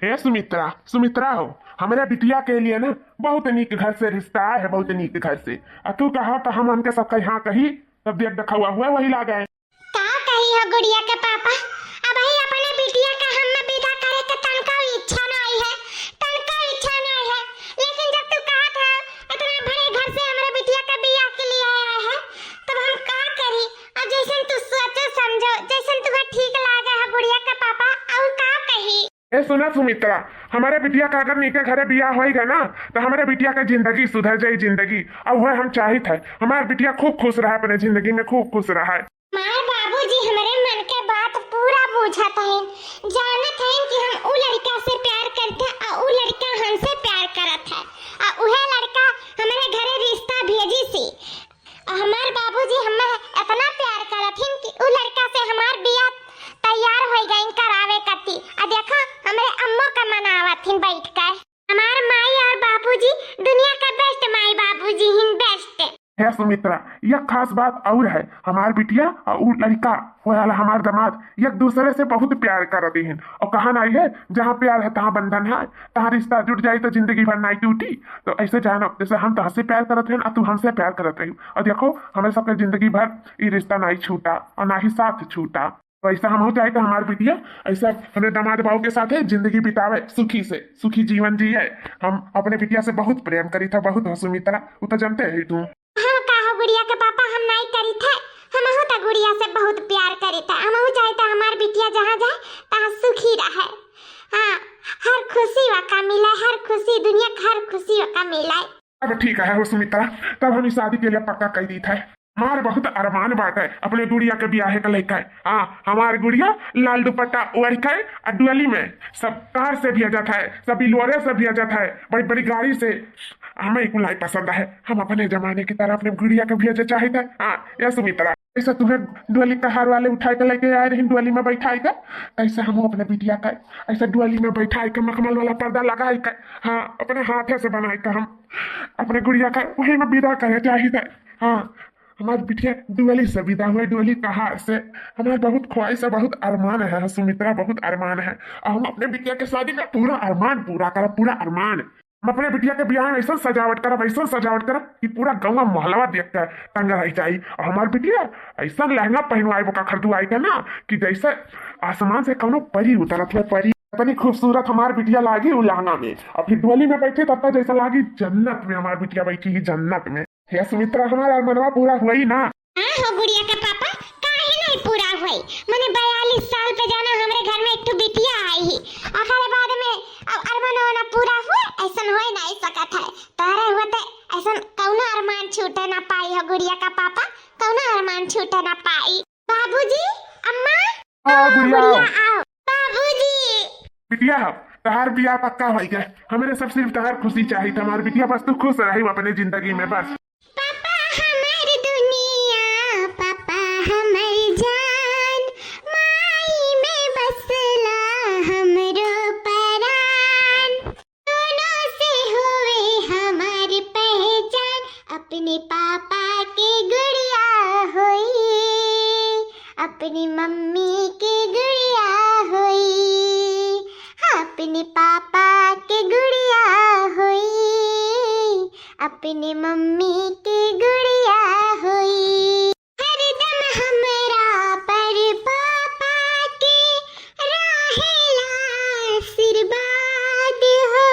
हे सुमित्रा, सुमित्रा हो, हमारे बिटिया के लिए ना बहुत नीक घर से रिश्ता है, बहुत नीक घर से। तू कहा तो हम उनके सबका यहाँ कही तब देख देखा हुआ वही ला गए। का कही हो गुड़िया के पापा, अब ही अपने बिटिया का हम में विदा करे के तनका इच्छा नहीं है, तनका इच्छा नहीं है। लेकिन जब तू कहा था इतना बड़े घर से हमारे बिटिया का बियाह के लिए आया है, तब हम का करी। और जैसन तू सोचो समझो, जैसन तुम्हें ठीक लागे है गुड़िया के पापा, और का कही। ए सुना सुमित्रा, हमारे बिटिया का अगर नीके घरे बियाह होएगा ना तो हमारे बिटिया का जिंदगी सुधर जाए जिंदगी। और वह हम चाहिए थे हमारे बिटिया खूब खुश रहा, अपने जिंदगी में खूब खुश रहा है। माय बाबूजी हमारे मन के बात पूरा बुझत है, जानत है कि हम उ लड़का से प्यार करते हैं और उ लड़का हमसे प्यार करत है, और उहे लड़का हमारे घरे रिश्ता भेजी सी। और हमारे बाबूजी हमें इतना प्यार करत हैं कि उ लड़का से हमार बियाह तैयार हो गई करावे कती। आ देखो हमारे अम्मा का मनावत हैं बैठकर। हमार माई और बाबूजी दुनिया का बेस्ट माई बाबूजी हैं, बेस्ट। है सुमित्रा, यह खास बात और है, हमार बिटिया और उ लड़का वाला हमार दामाद एक दूसरे से बहुत प्यार करते हैं। और कहा नहीं है जहाँ प्यार है तहाँ बंधन है, तहाँ रिश्ता जुट जाए तो जिंदगी भर नहीं टूटी। तो ऐसे जानो जैसे हम तुमसे प्यार करते हैं और तू हमसे प्यार करते रही, और देखो हमें सबके जिंदगी भर ये रिश्ता नहीं छूटा और ना ही साथ छूटा। तो ऐसा हम हो जाए तो हमारे बिटिया ऐसा हमें दामाद बाबू के साथ जिंदगी बितावे, सुखी से सुखी जीवन जिए। हम अपने बिटिया से बहुत प्रेम करी था, बहुत हो सुमित्रा, वो तो जानते है तू। हम कहा गुड़िया के पापा हम नहीं करी थे, हम तो गुड़िया से बहुत प्यार करी था। हम चाहते हमारी बिटिया जहाँ जाए तहाँ सुखी रहे। हाँ, हर खुशी वका मिले, हर खुशी दुनिया का हर खुशी वका मिले। अब ठीक है हो सुमित्रा, तब हम इस शादी के लिए पक्का कह दी था। हमारे बहुत अरमान बात है अपने गुड़िया के ब्याह का लेकर। हाँ, हमारे गुड़िया लाल दुपट्टा ओढ़ कर डुअली में सब कार से भेजा जाता है, सभी लोरे से भेजा जाता है, बड़ी बड़ी गाड़ी से। हमें कुलाई पसंद है, हम अपने जमाने की तरह अपने गुड़िया के भेजे चाहे थे। हाँ या सुमित्रा, ऐसा तुम्हें डुअली का हार वाले उठाए के लेके आए रही डुअली में बैठाए का, ऐसा हम अपने बिटिया का ऐसा डुअली में बैठाए के मखमल वाला पर्दा लगाए का, हाँ अपने हाथे से बनाए का हम अपने गुड़िया का वही में विदा करे चाहिए। हाँ, हमारी बिटिया डुअली से विदा हुए, डुअली का हार से। हमारे बहुत ख्वाहिश है, बहुत अरमान है सुमित्रा, बहुत अरमान है। और हम अपने बिटिया के शादी में पूरा अरमान पूरा करब, पूरा अरमान। हम अपने बिटिया के ब्याह में ऐसा सजावट करब, ऐसा सजावट करब कि पूरा गाँव मोहल्ला देख कर टंगा रह जाये। और हमारी बिटिया ऐसा लहंगा पहनवाए वो का खरीदवाई का ना कि जैसे आसमान से कौनो परी उतरत है, परी इतनी खूबसूरत हमारी बिटिया लागी वो लहंगा में। और फिर डुअली में बैठे तब तक जैसा लागी जन्नत में हमारी बिटिया बैठी जन्नत में। हे सुमित्रा, हमारा मनवा पूरा हुआ ही ना। हाँ हो गुड़िया के पापा, काहे नहीं पूरा हुई। मैंने 42 साल पे जाना हमारे घर में एक तो बिटिया आई ही, आखिर बाद में अब अरमान पूरा हुआ, ऐसा हो नहीं सकत है। तारे होते ऐसा कौनो अरमान छूटे ना पाई हो गुड़िया का पापा, कौनो अरमान छूटे ना पाई। बाबूजी, अम्मा, गुड़िया आओ। बाबूजी, बिटिया तहार बिया पक्का हो गया, हमें सब सिर्फ तहार खुशी चाहिए था। हमारी बिटिया बस तू खुश रही अपने जिंदगी में बस। पापा हमारी दुनिया, पापा हमारी जान, माई में बसला हमरो परान, दोनों से हुए हमारी पहचान, अपने पापा की गुड़िया हुई, अपनी मम्मी की गुड़िया हुई, अपने पापा की गुड़िया हुई, अपने मम्मी की गुड़िया हुई। हरदम हमरा पर पापा के रहेला आशीर्वाद हो,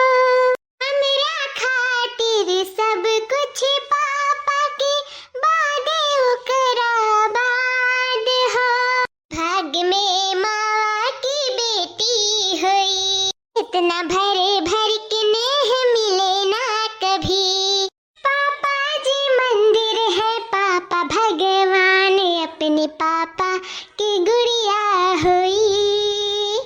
हमरा खातिर सब कुछ पापा के बादे ओकरा बाद हो। भाग्य में माँ की बेटी हुई, इतना भरे भर के नेह मिले ना कभी। पापा जी मंदिर है, पापा भगवान, अपने पापा की गुड़िया हुई,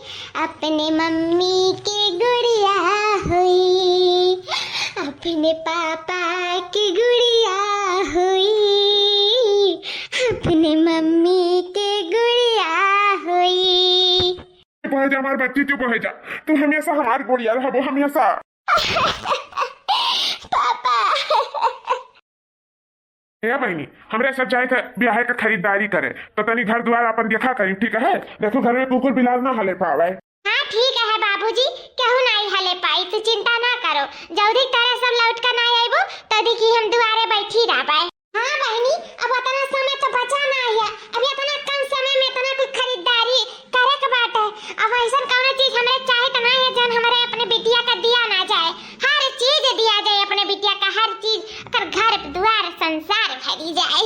अपने मम्मी की गुड़िया हुई, अपने पापा की गुड़िया हुई, अपने मम्मी की गुड़िया हुई। चुप हो जा हमारी बच्ची, चुप हो जा, तू हमेशा हमारी गुड़िया रहो हमेशा। पापा हे बहनी, हमरे सब जाए थे ब्याह का खरीदारी करे तो तनी घर द्वार अपन देखा करी, ठीक है? देखो घर में कुकुर बिलार ना हले पावे। हाँ ठीक है बाबूजी, केहू जाओ। जल्दी तारा सब लौट कर ना आइबो तभी कि हम दुआरे बैठी रहबै। हाँ बहनी, अब उतना समय तो बचा ना है। अभी इतना कम समय में इतना कुछ खरीदारी करे के बात है। अब ऐसा कौन चीज हमरे चाहे तो नहीं है जन हमारे अपने बिटिया का दिया ना जाए। हर चीज दिया जाए अपने बिटिया का, हर चीज कर घर द्वार संसार भरी जाए।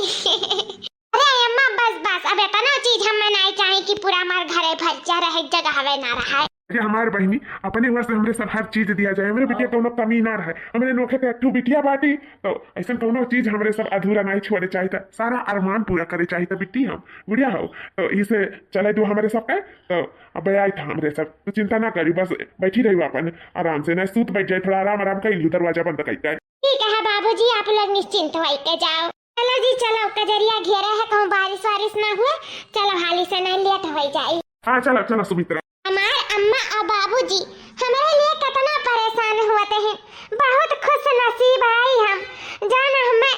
अरे अम्मा बस अब इतना चीज हमें नहीं चाहिए कि पूरा हमारे घरे भर जा रहे, जगह हवे ना रहा। अरे हमारे बहनी अपने घर से हमरे सब हर चीज दिया जाए। हमरे बिटिया कोनो कमी ना रहे। हमरे नोखे के एकटू बिटिया बाटी तो ऐसा कोनो चीज हमरे सब अधूरा नहीं छोड़े चाहिए था। सारा अरमान पूरा करे चाहिए था। बिट्टी हम गुड़िया हो तो इसे चले दो हमारे सब का। तो अब आई था हमरे सब, तो चिंता ना करी, बस बैठी रही अपन आराम से, न सूत बैठ जाए, थोड़ा आराम कर ली, दरवाजा बंद कर जाए। ठीक है बाबूजी, आप लोग निश्चिंत होके जाओ। चलो जी चलो, कजरिया घेरा है, कहूँ बारिश वारिश ना हुए। चलो हाली से नहीं लेट हो जाए। हाँ चलो चलो सुमित्रा। हमारे अम्मा और बाबूजी हमारे लिए कितना परेशान होते हैं। बहुत खुश नसीब आई हम, जाना हमें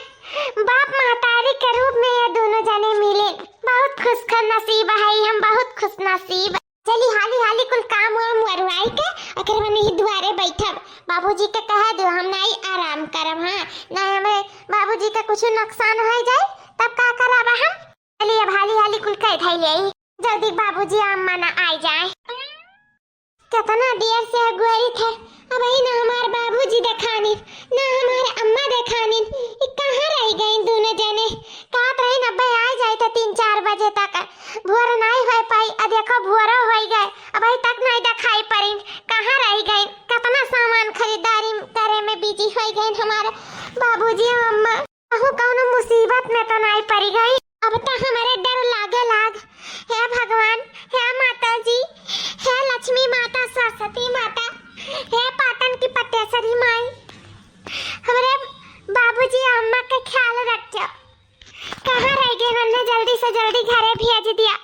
बाप महतारी के रूप में ये दोनों जने मिले। बहुत खुश नसीब है हम, बहुत खुश नसीब। चली हाली हाली कुल काम वाम वरुआई के अकर बने ही दुआरे बैठब। बाबूजी के कह दो हम नहीं आराम करब। हाँ ना हमें बाबूजी का कुछ नुकसान हो जाए तब का करब हम। चलिए अब हाली हाली कुल कह थैले जल्दी बाबूजी अम्मा ना आ जाए। कितना देर से अगुआई थे, अब ही ना हमारे बाबूजी देखानी ना हमारे अम्मा देखानी। ये कहाँ रह गए दोनों जने? कहत रही ना भाई आ जाए तो 3-4 बजे तक। भोर नहीं हो पाई, अब देखो भोर हो गए, अब अभी तक नहीं दिखाई पड़ी। कहाँ रह गए? कितना सामान खरीदारी करे में बिजी हो गए हमारे बाबूजी और अम्मा। कहूँ कौन मुसीबत में तो नहीं पड़ी गई। अब तो हमारे डर लाग। हे भगवान, हे माता जी, हे लक्ष्मी माता, सरस्वती माता, हे पाटन की पटेश्वरी माई, हमारे बाबूजी अम्मा का ख्याल रखो। कहाँ रह गए? उन्होंने जल्दी से जल्दी घरे भेज दिया,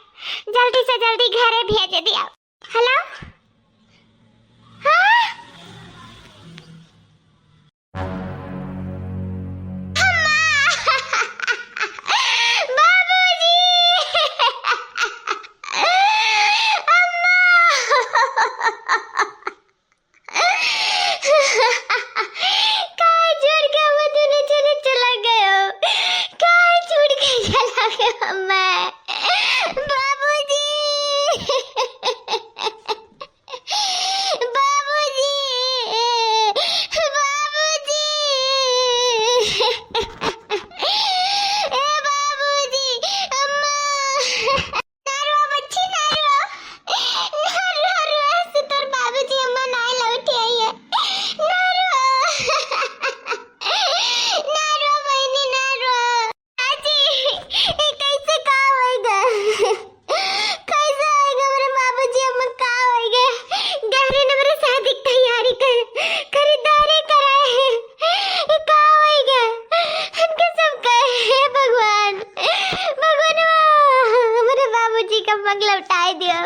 जल्दी से जल्दी घरे भेज दिया। हेलो हाँ? लौटाए दियो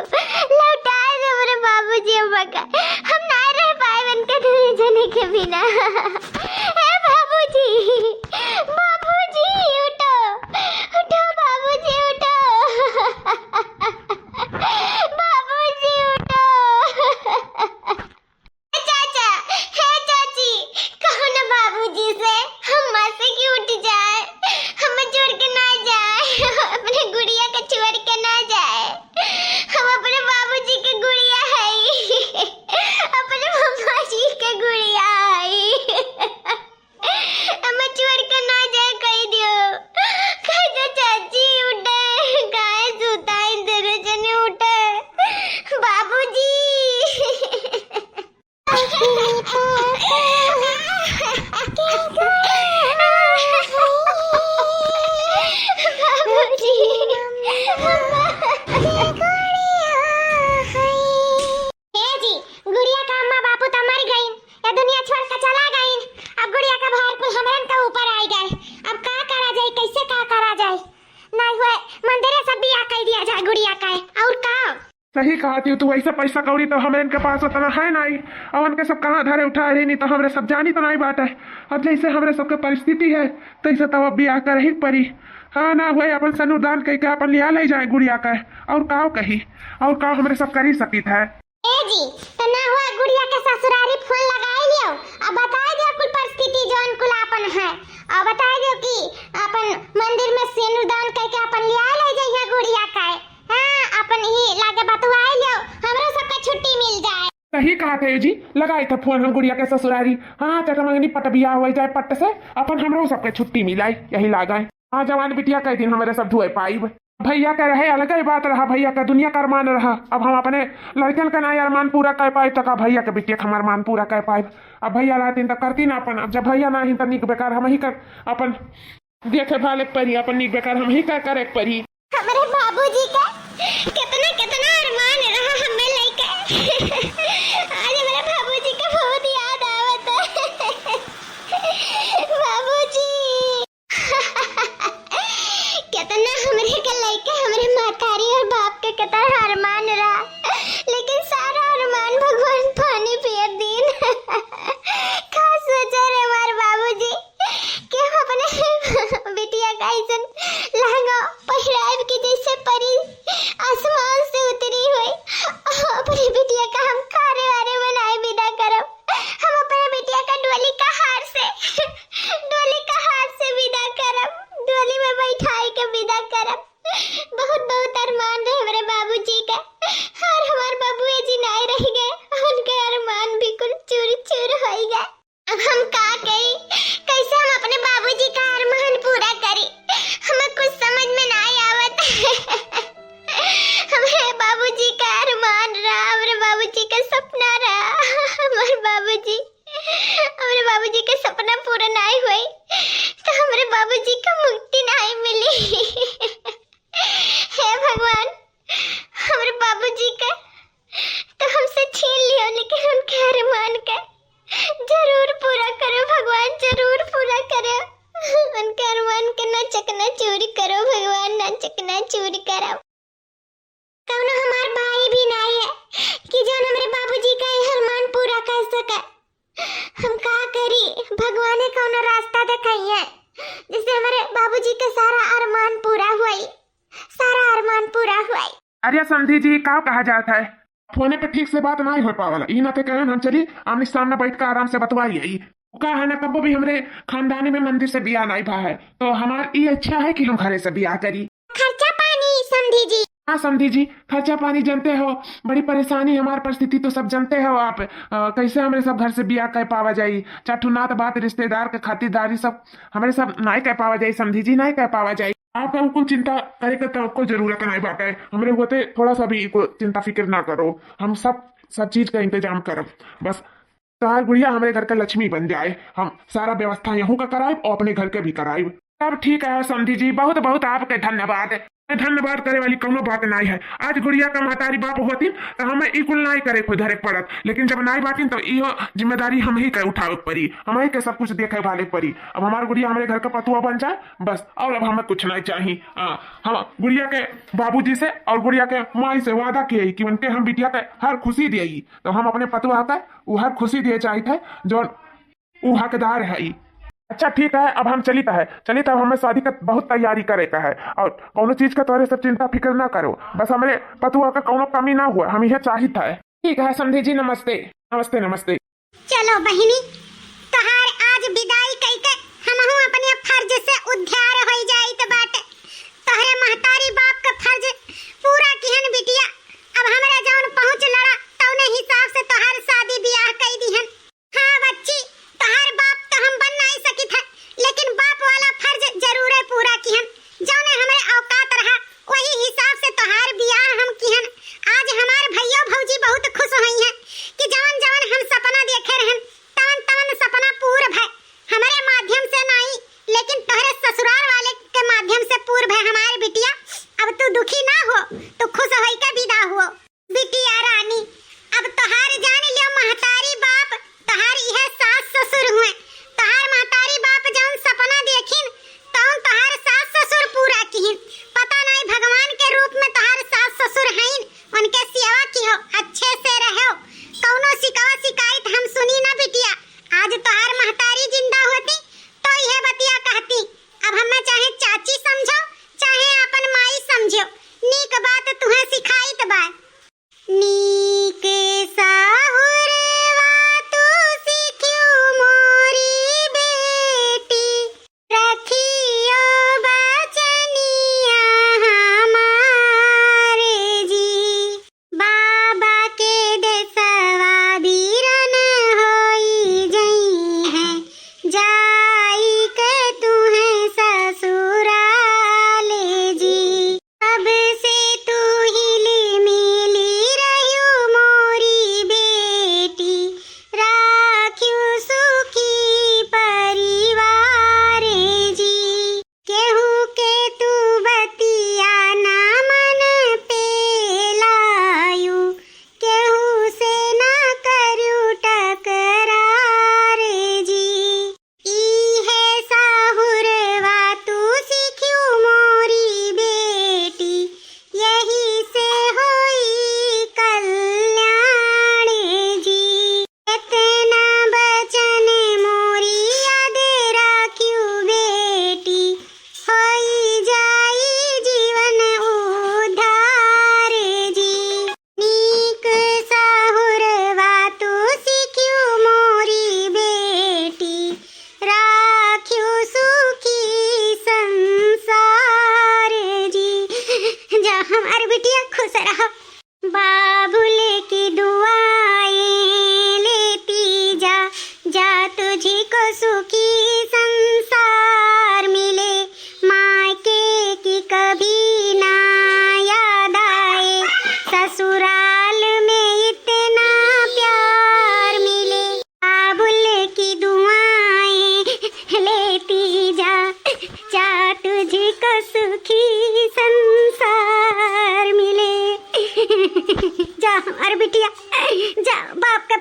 मेरे बाबूजी अम्मा का। हम ना रह पाए उनके दूर जाने के बिना। हे बाबूजी, बाबूजी उठो, उठो बाबूजी उठो, बाबूजी उठो। चाचा, हे चाची, कहो ना बाबूजी से अम्मा से कि उठ जाए, हमें छोड़ के ना जाए, अपने गुड़िया को छोड़ के ना जाए। हम अपने बाबूजी के गुड़िया है, अपने मम्मा जी के गुड़िया है, हमें छोड़ के ना जाए। कह दो चाची उठे, गाय सूता इधर जने उठे। बाबूजी सही कहा थी तू। ऐसा पैसा कौड़ी तो हमारे इनके पास उतना है नहीं, और उनके सब कहाँ धरे उठा रही नहीं, तो हमरे सब जानी तो नहीं बात है। अब जैसे हमरे सबके परिस्थिति है तैसे तो अब ब्याह कर ही पड़ी। हाँ ना हुए अपन सनुदान कह के अपन लिया ले जाए गुड़िया का, और का कही और का हमरे सब कर ही सकी था। ए जी तो ना हुआ गुड़िया के ससुरारी फोन लगाई लियो, अब सही कहा थे जी, लगाई था फोन हम गुड़िया के ससुरारी। हाँ चटमंगनी पट बिया हो जाए पट से अपन हमरो सबके छुट्टी मिलाई यही लगाए। हाँ जवान बिटिया कई दिन हमारे सब धुए पाइब। भैया का रहे अलग ही बात रहा, भैया का दुनिया का अरमान रहा। अब हम अपने लड़कन का ना अरमान पूरा कर पाए तो का भैया के बिटिया का अरमान पूरा कर पाए। अब भैया रहती तो करती ना अपन, अब जब भैया ना ही तो निक बेकार हम ही कर अपन देखे भाले परी, अपन निक बेकार हम ही कर करे परी। हमारे बाबूजी का कितना कितना अरमान रहा हमें लेके। आज हमारे बाबूजी का बहुत याद आवत है। बाबूजी कितना हमरे के लेके हमारे मातारी और बाप के कितना अरमान रहा, लेकिन सारा अरमान भगवान पानी फेर दीन। खास सोचा रे हमारे बाबूजी कि हम अपने बिटिया का ऐसन लहंगा पहराब की जैसे परी आसमान से उतरी हुई अपनी बिटिया का हम खारे वारे बनाए विदा करब। हम अपने बिटिया का डोली का हार से विदा करब, डोली में बैठाई के विदा करब। बहुत बहुत अरमान रहे हमारे बाबूजी का, और हमारे बाबूए जी नहीं रह गए, उनके अरमान भी कुल चूर चूर हो गए। अब हम का करी, कैसे हम अपने बाबूजी का अरमान पूरा करी, हमें कुछ समझ में नहीं आवत। हमारे बाबूजी का अरमान रहा, हमारे बाबूजी का सपना रहा, हमारे बाबूजी का सपना पूरा नहीं हुई तो हमारे बाबूजी को मुक्ति नहीं मिली। हे भगवान, हमारे बाबूजी का तो हमसे छीन लियो, लेकिन उनके अरमान का जरूर पूरा करो भगवान, जरूर पूरा करो। उनके अरमान के ना चकना चोरी करो भगवान, ना चकना चोरी करो। कौनो हमार भाई भी नहीं है कि जो हमारे बाबूजी का अरमान पूरा कर सके। हम का करी, भगवान ने कौनो रास्ता दिखाई है जिससे हमारे बाबूजी का सारा अरमान पूरा हुई, सारा अरमान पूरा हुई। अरे समझी जी का कहा जाता है, फोने पे ठीक से बात नहीं हो पावला, ई ना ते कहे हम चली आमने सामने बैठ कर आराम से बतवाइए। का है ना कबो भी हमरे खानदानी में मंदिर से बियाह नहीं भा है, तो हमारी ये इच्छा है कि हम घरे से बियाह करी। खर्चा पानी समझी जी। हाँ समझी जी, खर्चा पानी जानते हो, बड़ी परेशानी हमारी परिस्थिति तो सब जानते हो आप। कैसे हमारे सब घर से बियाह कह पावा जाई, चाटू नात बात रिश्तेदार के खातिरदारी सब हमारे सब नहीं कह पावा जाई, समझी जी नहीं कह पावा जाई। आपका कुछ चिंता करे का तो कोई जरूरत नहीं बात है, हमरे होते थोड़ा सा भी को चिंता फिक्र ना करो, हम सब चीज का इंतजाम करब। बस तार गुड़िया हमारे घर का लक्ष्मी बन जाए, हम सारा व्यवस्था यहाँ का कराए और अपने घर के भी कराए। सब ठीक है समझी जी, बहुत बहुत आपके धन्यवाद। धन्यवाद करे वाली कोनो बात नहीं है। आज गुड़िया का महतारी बाप होती तो हमें इकुल नहीं करे खुद धरे पड़त, लेकिन जब नहीं बाटी तो यो जिम्मेदारी हम ही के उठावे पड़ी, हम ही के सब कुछ देखे भाले पड़ी। अब हमारे गुड़िया हमारे घर का पतुआ बन जाए बस, और अब हमें कुछ नहीं चाहिए। हम गुड़िया के बाबूजी से और गुड़िया के माई से वादा किए कि उनके हम बिटिया के हर खुशी दिए, तो हम अपने पतुआ का वो हर खुशी दिए चाहिए थे जो वो हकदार है। अच्छा ठीक है, अब हम चली तो हमें शादी का बहुत तैयारी करे का है, और कोनो चीज का तोरे सब चिंता फिक्र ना करो, बस हमारे पतुआ का कोनो कमी ना हुआ, हम यह चाहिए था। ठीक है समझी जी, नमस्ते नमस्ते नमस्ते। चलो बहिनी, तहार आज विदाई कई के हमहू अपने फर्ज से उद्धार हो जाई तो बाटे। तोहरे महतारी बाप का फर्ज पूरा किहन बिटिया, अब हमरा जौन पहुंच लड़ा तौने हिसाब से तोहार शादी ब्याह कई दिहन। हाँ बच्ची, तोहार बाप तो हम बन नहीं सकी था, लेकिन बाप वाला फर्ज जरूर पूरा किहन, जौने हमारे औकात रहा वही हिसाब से तोहार ब्याह हम किहन। आज हमार भैया भौजी बहुत खुश हुई हैं कि जवन जवन हम सपना देखे रहन तवन तवन सपना पूरा भय हमारे माध्यम से नहीं, लेकिन तोहरे ससुराल वाले के माध्यम से पूरा भय हमारे बिटिया। अब तू दुखी ना हो, तो खुश होई के विदा हो बिटिया रानी। अब तोहार जान लियो महतारी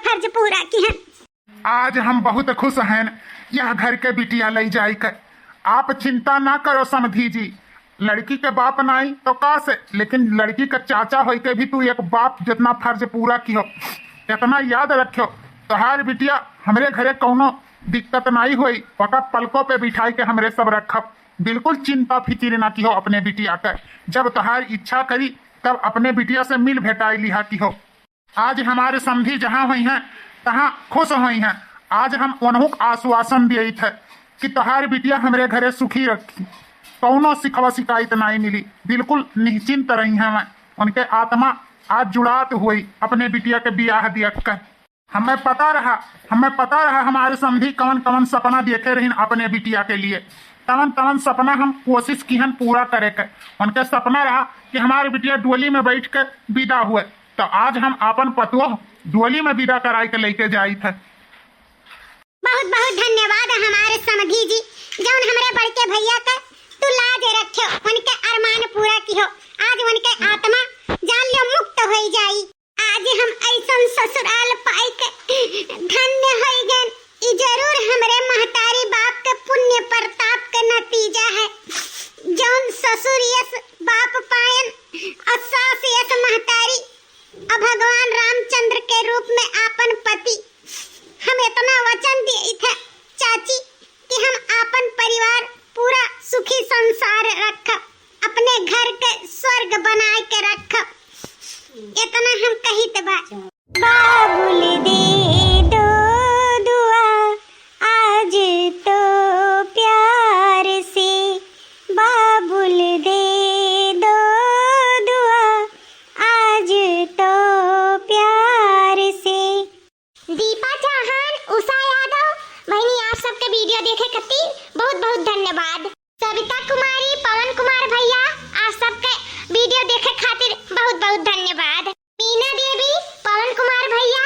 फर्ज पूरा किया। आज हम बहुत खुश हैं यह घर के बिटिया ले जाई कर। आप चिंता ना करो समधी जी, लड़की के बाप नहीं तो का से, लेकिन लड़की का चाचा हो के भी तू एक बाप जितना फर्ज पूरा कियो। इतना याद रखियो, तोहार बिटिया हमरे घरे कौनो दिक्कत नहीं हुई, पका पलकों पे बिठाई के हमरे सब रखब। बिल्कुल चिंता फिक्र ना की हो अपने बिटिया का। जब तोहार इच्छा करी तब अपने बिटिया से मिल भेटाई लिहा की हो। आज हमारे समधी जहाँ हुई हैं तहाँ खुश हुई हैं। आज हम उन्हों आश्वासन दिए थे कि तोहार बिटिया हमरे घरे सुखी रखी, कौनो सिखवा शिकायत नहीं मिली, बिल्कुल निश्चिंत रही हैं। मैं उनके आत्मा आज जुड़ात हुई अपने बिटिया के बियाह दिया कर। हमें पता रहा हमारे समधी कौन कौन सपना देखे रही अपने बिटिया के लिए। तवन तवन सपना हम कोशिश की हन पूरा करे के। उनके सपना रहा कि हमारे बिटिया डोली में बैठ के विदा हुए, तो आज हम अपन पतुआ डोली में विदा कराई के लेके जाई थे। बहुत बहुत धन्यवाद हमारे समधी जी, जौन हमारे बड़के भैया का तू लाज रखियो, उनके अरमान पूरा कियो। आज उनके आत्मा जान लियो मुक्त हो जाई। आज हम ऐसन ससुराल पाई के धन्य हो गए। ई जरूर हमारे महतारी बाप के पुण्य प्रताप का नतीजा है। जौन ससुर यस बाप पायन और सास यस महतारी और भगवान रामचंद्र के रूप में आपन पति, हम इतना वचन दिए थे चाची कि हम आपन परिवार पूरा सुखी संसार रखब, अपने घर के स्वर्ग बनाए के रखब। इतना हम कहित बा। बाबुल दे दो दुआ आज तो प्यार से, बाबुल दे दो दुआ आज तो प्यार से। दीपा चौहान, उषा यादव बहनी, आप सबके वीडियो देखे खातिर बहुत बहुत धन्यवाद। सविता कुमारी, पवन कुमार भैया, आप सबके वीडियो देखे खातिर बहुत बहुत धन्यवाद। मीना देवी, पवन कुमार भैया,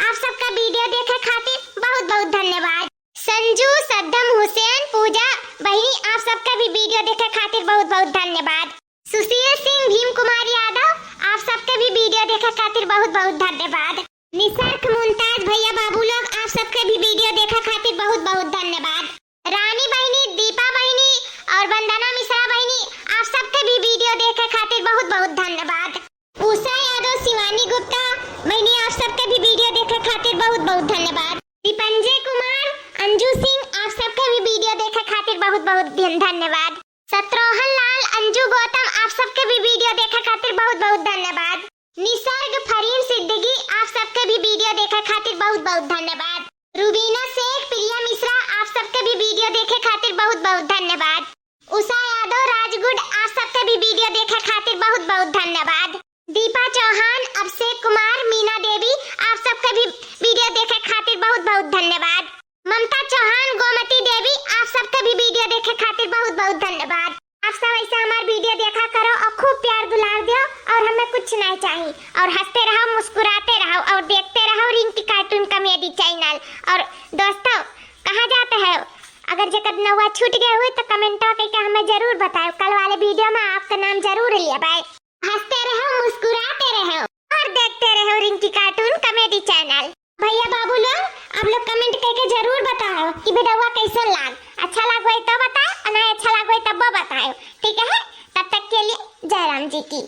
आप सबका वीडियो देखे खातिर बहुत बहुत धन्यवाद। संजू, सद्दम हुसैन, पूजा बहनी, आप सबका भी वीडियो देखे खातिर बहुत बहुत धन्यवाद। सुशील सिंह, भीम कुमार यादव, आप सबके भी वीडियो देखे खातिर बहुत बहुत धन्यवाद। निसर्ग, मुमताज भैया, बाबू लोग, आप सबके भी वीडियो देखा खातिर बहुत बहुत धन्यवाद। रानी बहनी, दीपा बहनी और वंदना मिश्रा बहनी, आप सबके भी वीडियो देखे खातिर बहुत बहुत धन्यवाद। उषा यादव, शिवानी गुप्ता बहनी, आप सबके भी वीडियो देखे खातिर बहुत बहुत धन्यवाद। दीपंजय कुमार, अंजू सिंह, आप सबके भी वीडियो देखे खातिर बहुत बहुत धन्यवाद। शत्रुघ्न लाल, अंजू गौतम, आप सबके भी वीडियो देखे खातिर बहुत बहुत धन्यवाद। निसर्ग, फरीम सिद्दीकी, आप सबके भी वीडियो देखे खातिर बहुत बहुत धन्यवाद। रुबीना शेख, प्रिया मिश्रा, आप सबके भी वीडियो देखे खातिर बहुत बहुत धन्यवाद। उषा यादव, राजगुड, आप सबके भी वीडियो देखे खातिर बहुत बहुत धन्यवाद। दीपा चौहान, अभिषेक कुमार, मीना देवी, आप सबके भी वीडियो देखे खातिर बहुत बहुत धन्यवाद। ममता चौहान, गोमती देवी, आप सबके भी वीडियो देखे खातिर बहुत बहुत धन्यवाद। आप सब ऐसा हमारे वीडियो देखा करो और खूब प्यार दुलार दो, और हमें कुछ नहीं चाहिए, और हंसते रहो, मुस्कुराते रहो और देखते रहो रिंकी कार्टून कॉमेडी चैनल। और दोस्तों, कहाँ जाते हैं? अगर जगत नवा छूट गए हुए तो कमेंटों करके हमें जरूर बताओ। कल वाले वीडियो में आपका नाम जरूर लिया भाई। हंसते रहो, मुस्कुराते रहो और देखते रहो रिंकी कार्टून कॉमेडी चैनल। भैया बाबू लोग, आप लोग कमेंट करके जरूर बताओ कि वीडियो कैसा लगा। अच्छा लगा तो बताओ, और नहीं अच्छा लगा तब बताओ, ठीक है? तब तक के लिए जय राम जी की।